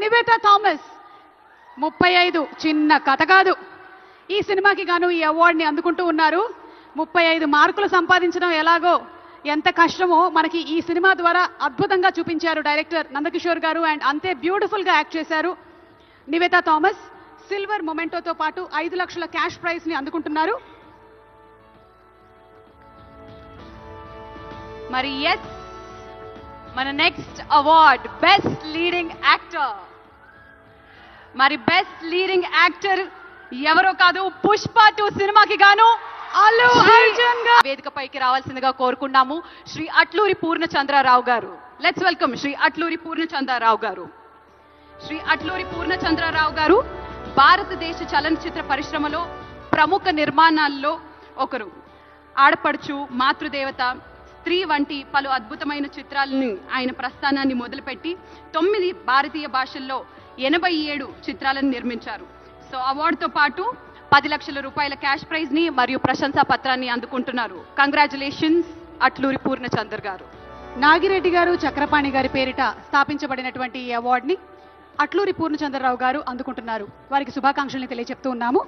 Nivetha Thomas 35 చిన్న కథ కాదు. ఈ సినిమాకి గాను ఈ అవార్డుని అందుకుంటూ ఉన్నారు. 35 మార్కులు సంపాదించడం ఎలాగో ఎంత కష్టమో మనకి ఈ సినిమా ద్వారా అద్భుతంగా చూపించారు డైరెక్టర్ నందకిషోర్ గారు. అండ్ అంతే బ్యూటిఫుల్ గా యాక్ట్ చేశారు. నివేతా థామస్ సిల్వర్ మొమెంటోతో పాటు 5 లక్షల క్యాష్ ప్రైజ్ ని అందుకుంటున్నారు. మరి ఎస్, మన next award best leading actor. మరి బెస్ట్ లీడింగ్ యాక్టర్ ఎవరో కాదు, పుష్ప 2 సినిమాకి గాను అల్లు అర్జున్ గారు వేదికపైకి రావాల్సిందిగా కోరుకున్నాము. శ్రీ అట్లూరి పూర్ణచంద్రరావు గారు. లెట్స్ వెల్కమ్ శ్రీ అట్లూరి పూర్ణచంద్రరావు గారు. శ్రీ అట్లూరి పూర్ణచంద్రరావు గారు భారతదేశ చలనచిత్ర పరిశ్రమలో ప్రముఖ నిర్మాణాల్లో ఒకరు. ఆడపడుచు, మాతృదేవత, స్త్రీ వంటి పలు అద్భుతమైన చిత్రాలని ఆయన ప్రస్థానాన్ని మొదలుపెట్టి 9 భారతీయ భాషల్లో 87 చిత్రాలను నిర్మించారు. సో అవార్డుతో పాటు 10 లక్షల రూపాయల క్యాష్ ప్రైజ్ ని మరియు ప్రశంసా పత్రాన్ని అందుకుంటున్నారు. కంగ్రాచులేషన్స్ అట్లూరి పూర్ణచంద్ర గారు. నాగిరెడ్డి గారు, చక్రపాణి గారి పేరిట స్థాపించబడినటువంటి ఈ అవార్డుని అట్లూరి పూర్ణచంద్రరావు గారు అందుకుంటున్నారు. వారికి శుభాకాంక్షల్ని తెలియజెప్తూ ఉన్నాము.